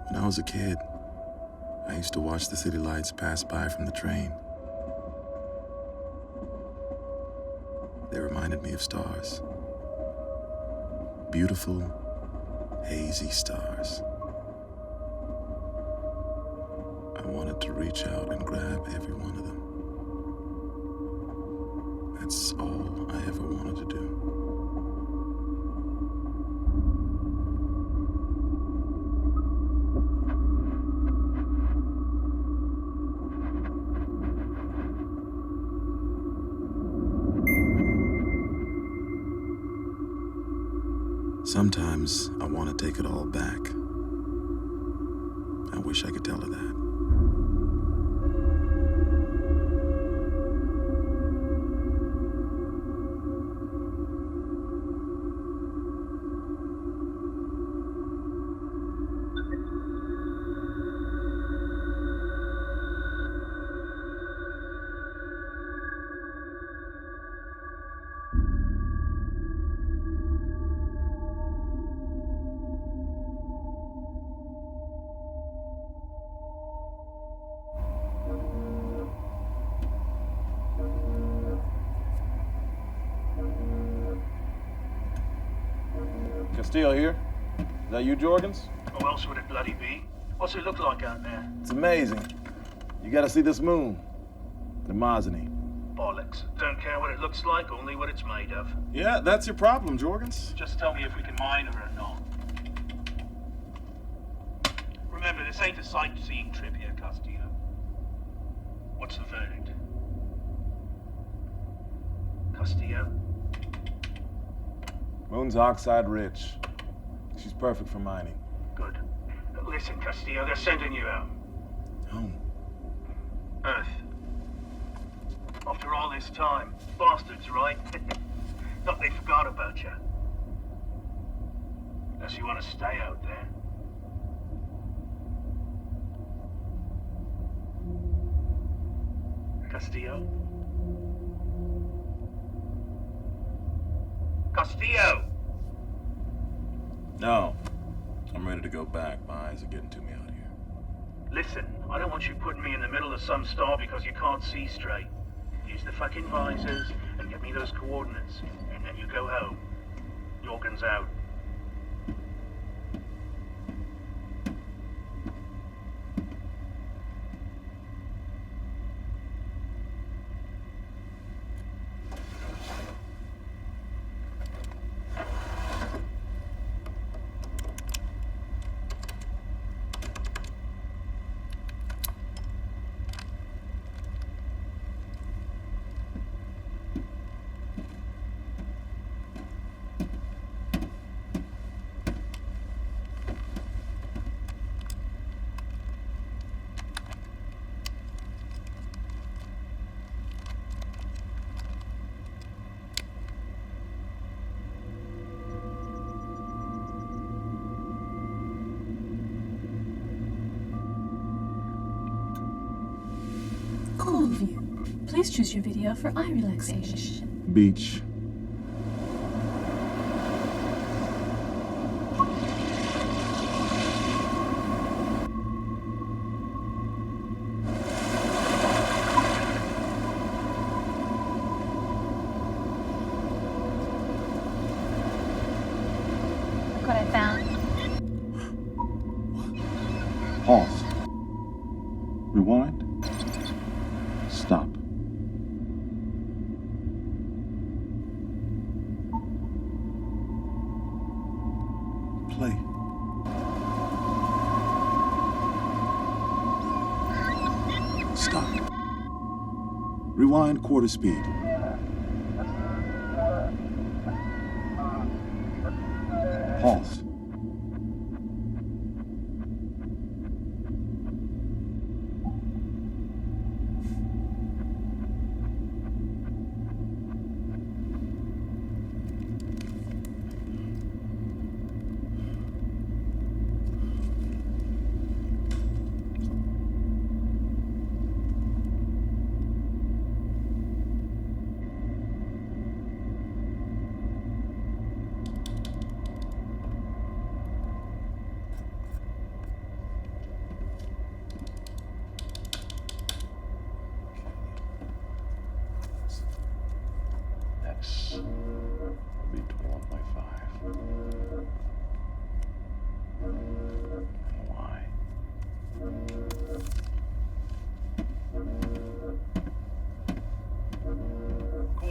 When I was a kid, I used to watch the city lights pass by from the train. They reminded me of stars. Beautiful, hazy stars. I wanted to reach out and grab every one of them. That's all I ever wanted to do. Sometimes I want to take it all back. I wish I could tell her that. Castillo here. Is that you, Jorgens? Who else would it bloody be? What's it look like out there? It's amazing. You gotta see this moon. Demostheny. Bollocks. Don't care what it looks like, only what it's made of. Yeah, that's your problem, Jorgens. Just tell me if we can mine her or not. Remember, this ain't a sightseeing trip here, Castillo. What's the verdict? Castillo? Moon's oxide rich. She's perfect for mining. Good. Listen, Castillo, they're sending you out. Home. Earth. After all this time. Bastards, right? Thought they forgot about you. Unless you want to stay out there. Castillo? Castillo! No. I'm ready to go back. My eyes are getting to me out here. Listen, I don't want you putting me in the middle of some star because you can't see straight. Use the fucking visors and get me those coordinates, and then you go home. Jorgens out. Cool view. Please choose your video for eye relaxation. Beach. Look what I found. Pause. Rewind. Stop. Play. Stop. Rewind quarter speed. Pause.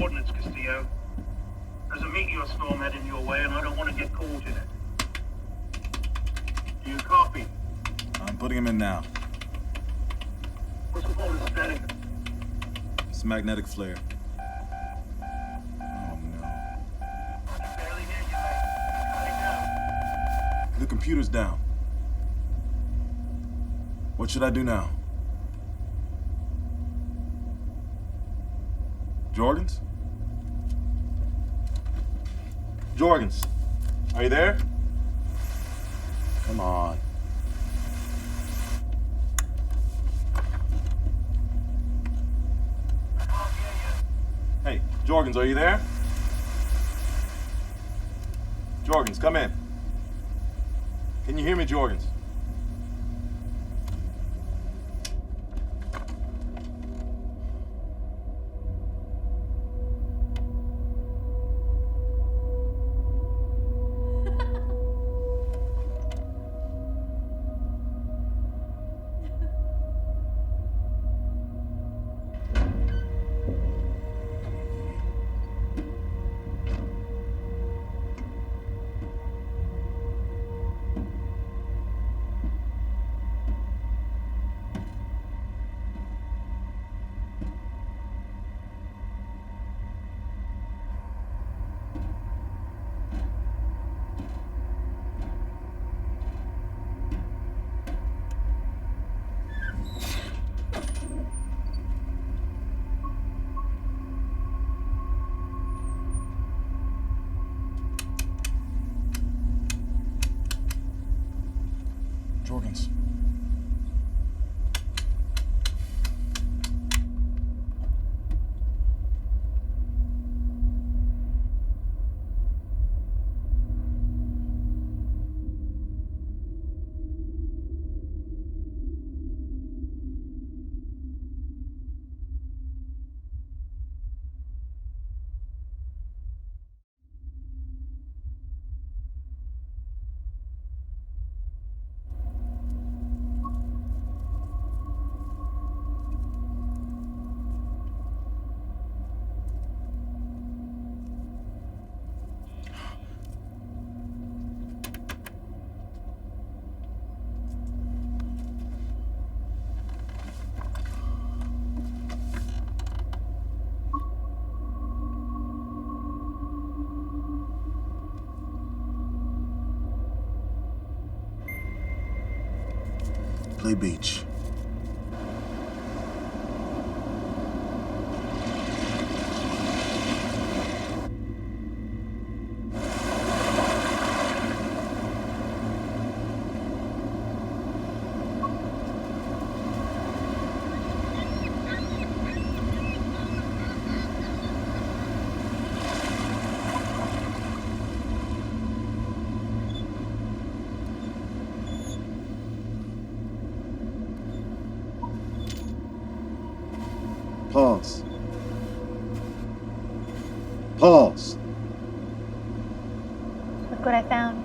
coordinates, Castillo. There's a meteor storm heading your way, and I don't want to get caught in it. Do you copy? I'm putting him in now. What's the coordinates steady? It's a magnetic flare. Oh no. I can barely hear you, mate. Cutting out. The computer's down. What should I do now? Jorgens? Jorgens, are you there? Come on. I can't hear you. Hey, Jorgens, are you there? Jorgens, come in. Can you hear me, Jorgens? Jorgens. Play beach. Pause. Pause. Look what I found.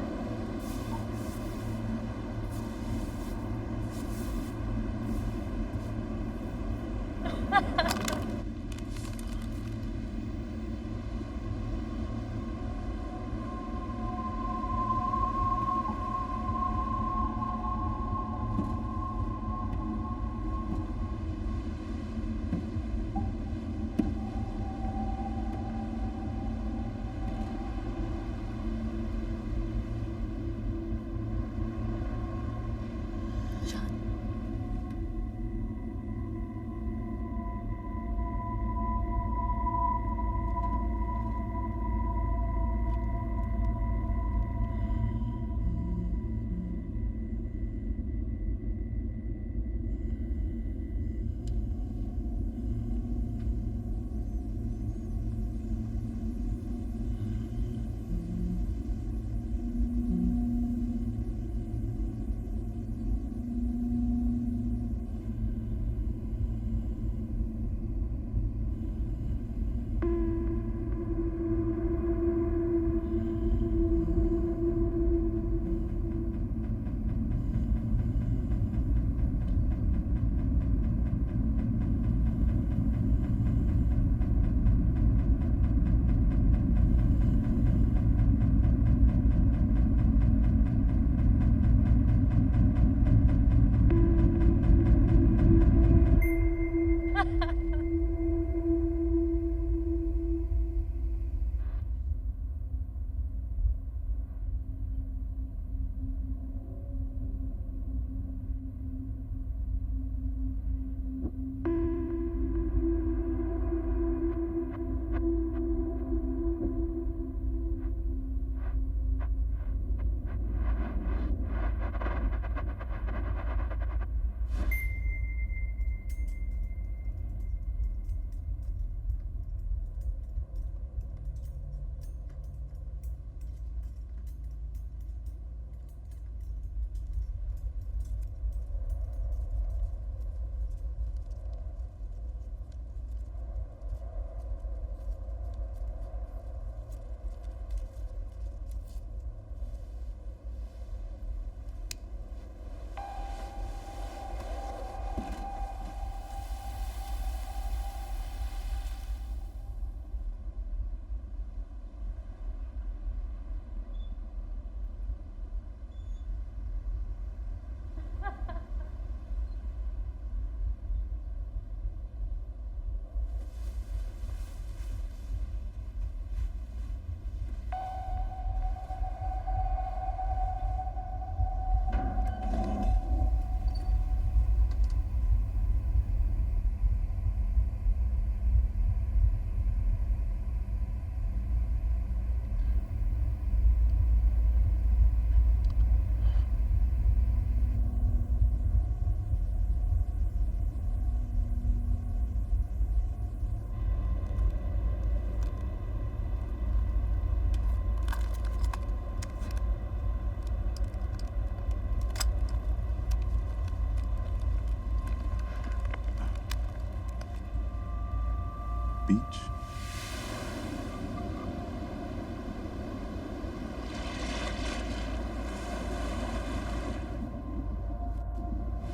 beach.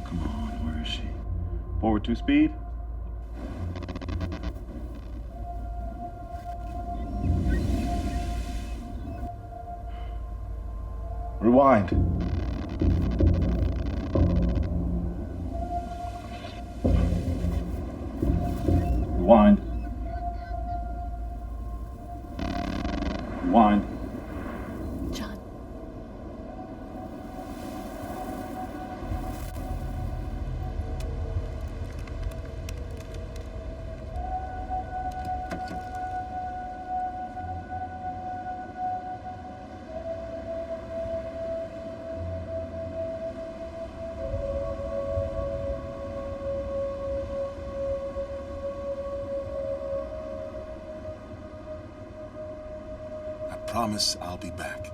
Come on, where is she? Forward 2 speed. Rewind. Rewind. Rewind. John. I promise I'll be back.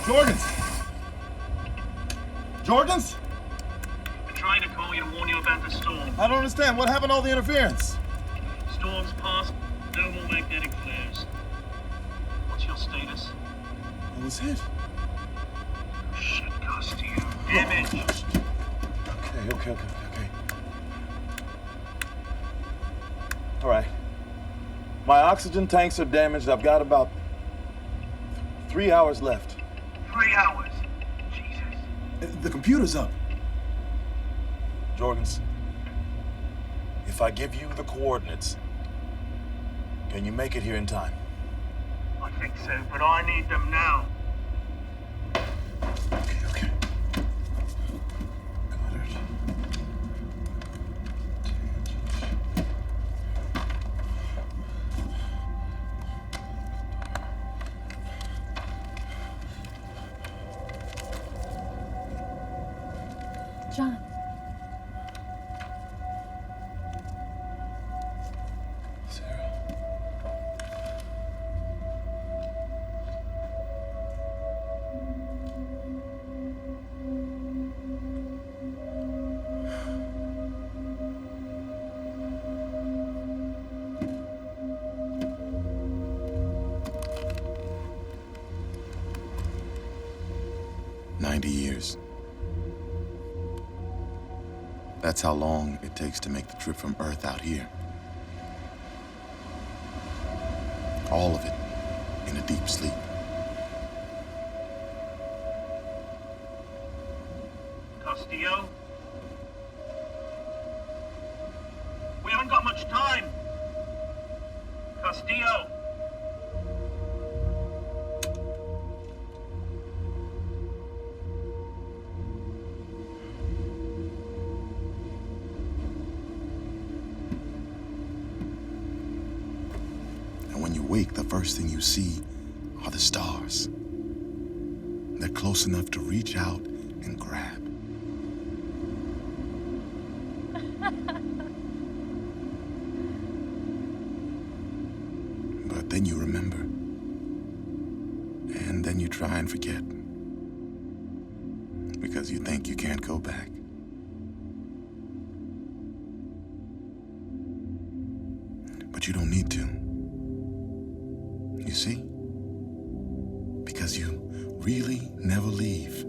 Jorgens! Jorgens? I'm trying to call you to warn you about the storm. I don't understand. What happened to all the interference? Storm's past, no more magnetic flares. What's your status? I was hit. Shit, Castillo. Damage. Okay. All right. My oxygen tanks are damaged. I've got about 3 hours left. 3 hours. Jesus. The computer's up. Jorgens, if I give you the coordinates, can you make it here in time? I think so, but I need them now. Okay. Goddard. John. Sarah. $90 That's how long it takes to make the trip from Earth out here. All of it in a deep sleep. Castillo? We haven't got much time. Castillo? And when you wake, the first thing you see are the stars. They're close enough to reach out and grab. But then you remember. And then you try and forget. Because you think you can't go back. But you don't need to. You see? Because you really never leave.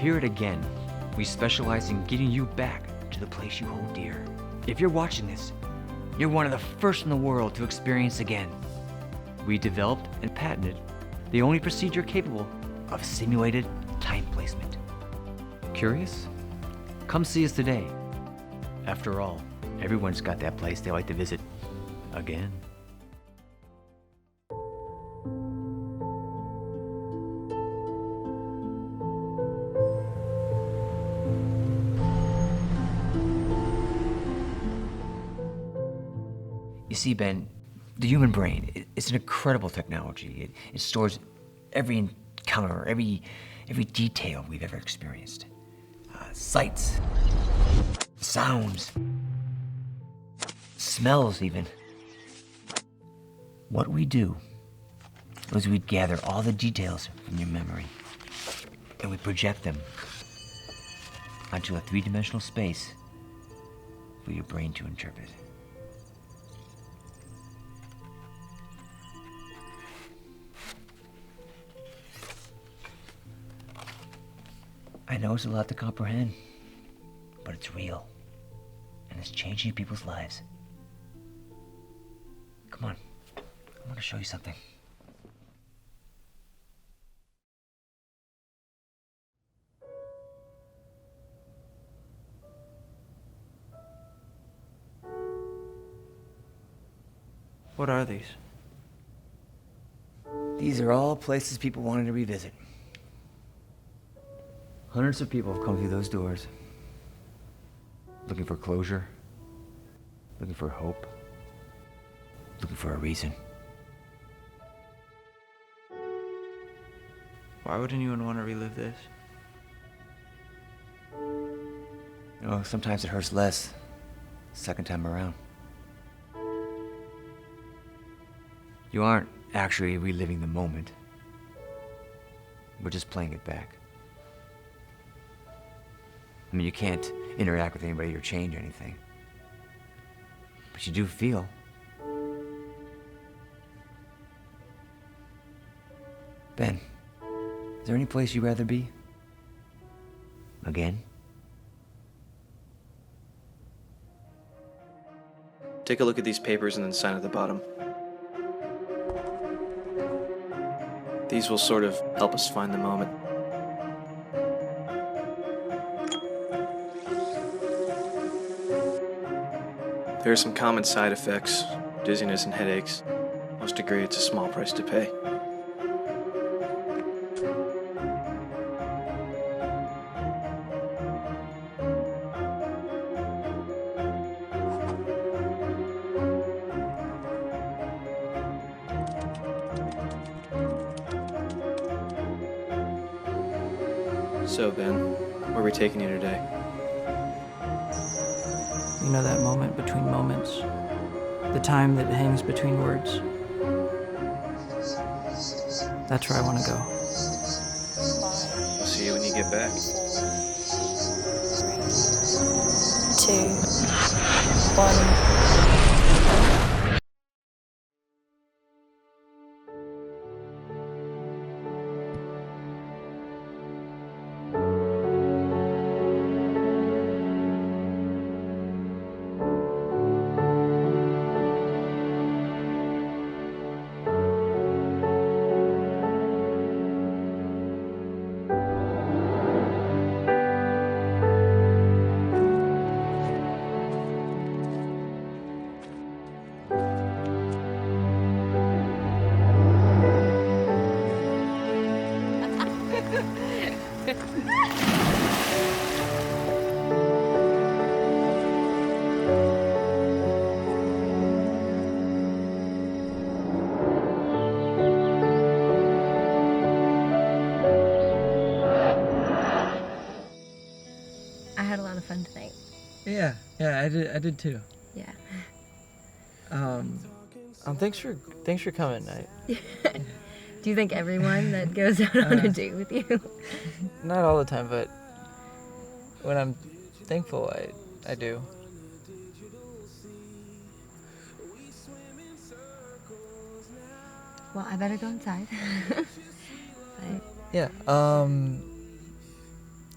here at Again, we specialize in getting you back to the place you hold dear. If you're watching this, you're one of the first in the world to experience Again. We developed and patented the only procedure capable of simulated time placement. Curious? Come see us today. After all, everyone's got that place they like to visit again. You see, Ben, the human brain, it's an incredible technology. It stores every encounter, every detail we've ever experienced. Sights, sounds, smells even. What we do is we gather all the details from your memory and we project them onto a three-dimensional space for your brain to interpret. I know it's a lot to comprehend, but it's real, and it's changing people's lives. Come on, I want to show you something. What are these? These are all places people wanted to revisit. Hundreds of people have come through those doors, looking for closure, looking for hope, looking for a reason. Why would anyone want to relive this? You know, sometimes it hurts less the second time around. You aren't actually reliving the moment. We're just playing it back. I mean, you can't interact with anybody or change anything. But you do feel. Ben, is there any place you'd rather be? Again? Take a look at these papers and then sign at the bottom. These will sort of help us find the moment. There are some common side effects, dizziness and headaches. Most agree it's a small price to pay. So, Ben, where are we taking you today? You know that moment between moments? The time that hangs between words? That's where I want to go. I'll see you when you get back. 2, 1. I had a lot of fun tonight. Yeah, I did too. Yeah. Thanks for coming. Do you think everyone that goes out on a date with you? Not all the time, but when I'm thankful, I do. Well, I better go inside. But Yeah.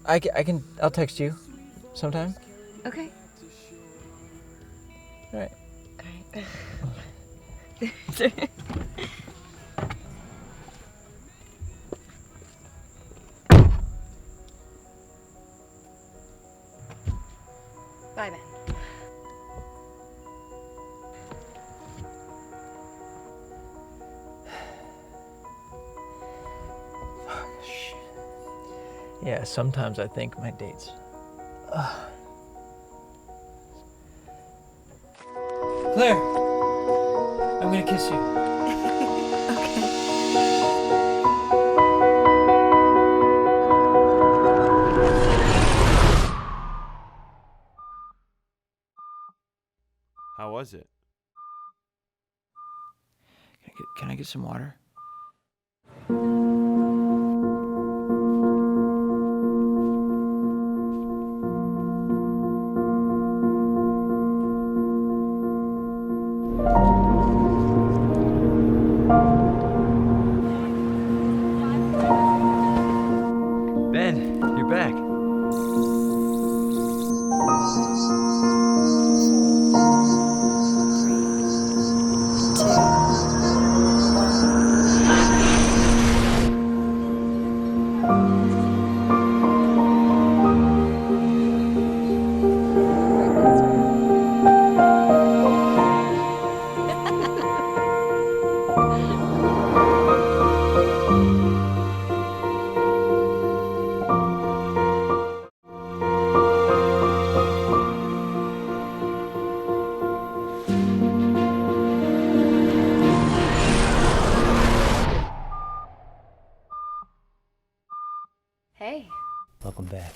I'll text you sometime. Okay. All right. Alright. Bye, Ben. Yeah, sometimes I think my dates. Claire, I'm gonna kiss you. How was it? Can I get some water? Ben, you're back. Hey. Welcome back.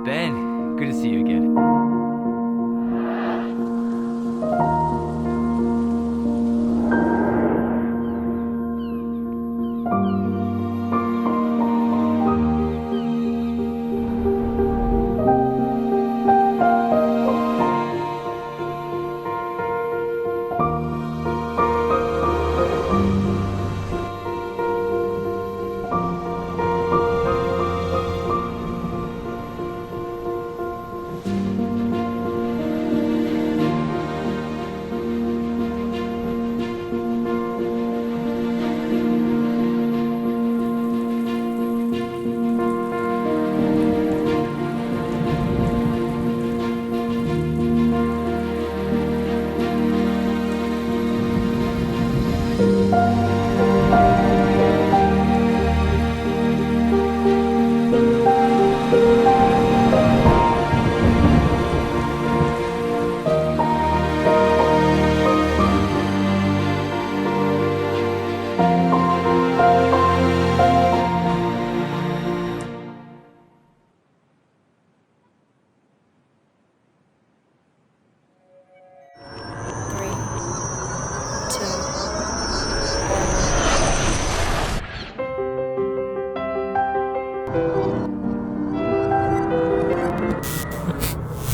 Ben, good to see you again.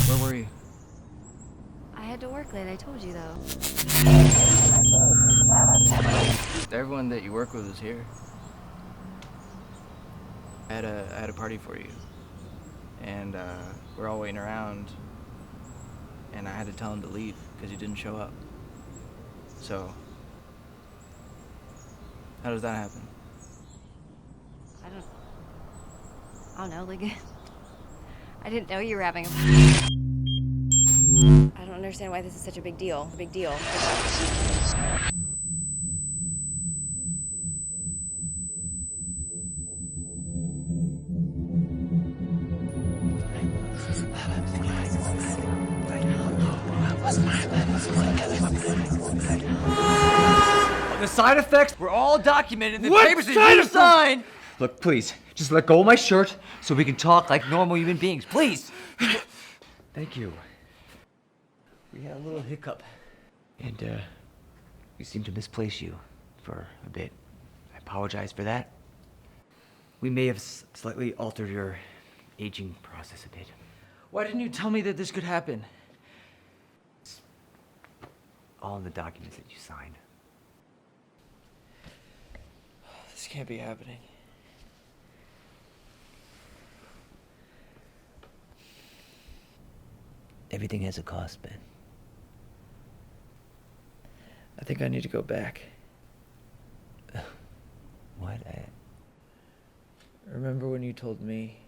Where were you? I had to work late, I told you though. Everyone that you work with is here. I had a party for you, and we're all waiting around, and I had to tell him to leave because you didn't show up. So, how does that happen? I don't know, like, I didn't know you were having a... I don't understand why this is such a big deal. A big deal. The side effects were all documented in the papers that you signed. Look, please, just let go of my shirt so we can talk like normal human beings, please. Thank you. We had a little hiccup, and we seemed to misplace you for a bit. I apologize for that. We may have slightly altered your aging process a bit. Why didn't you tell me that this could happen? all in the documents that you signed. This can't be happening. Everything has a cost, Ben. I think I need to go back. What? Remember when you told me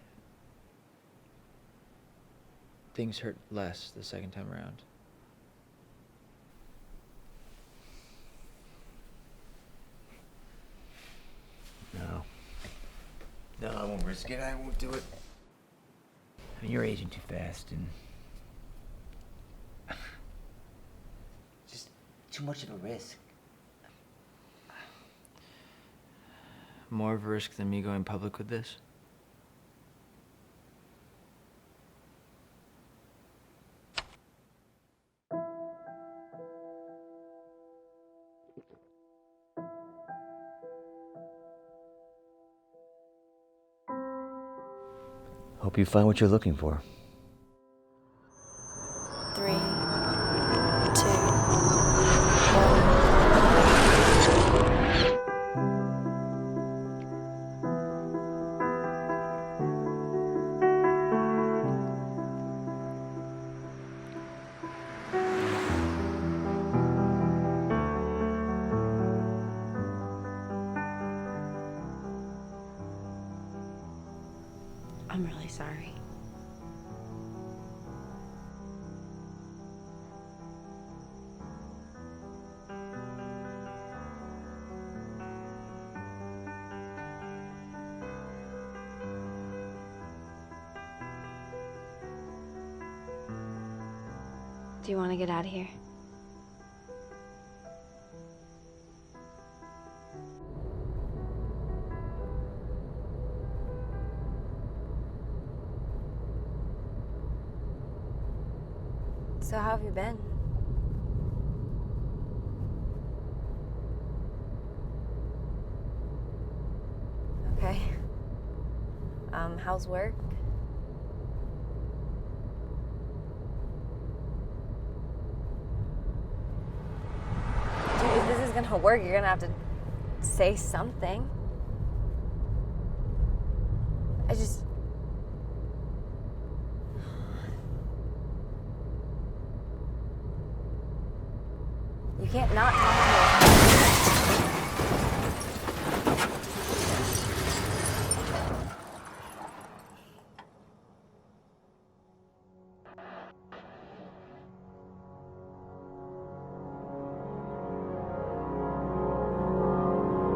things hurt less the second time around? No. No, I won't risk it. I won't do it. You're aging too fast and... just too much of a risk. More of a risk than me going public with this? Hope you find what you're looking for. 3, 2, 1. I'm really sorry. Do you want to get out of here? So how have you been? Okay. How's work? Dude, if this is gonna work, you're gonna have to say something. You can't not talk to me.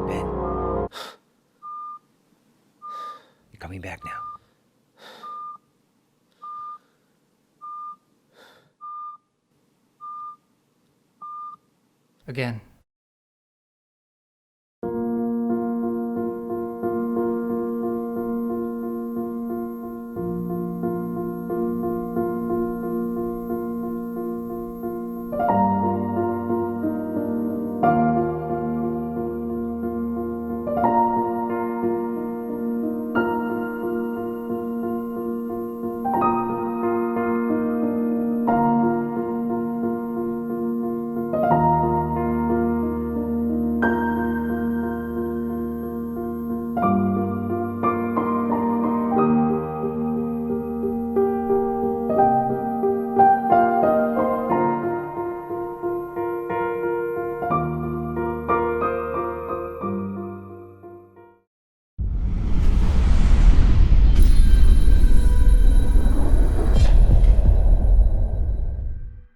Ben. You're coming back now. Again.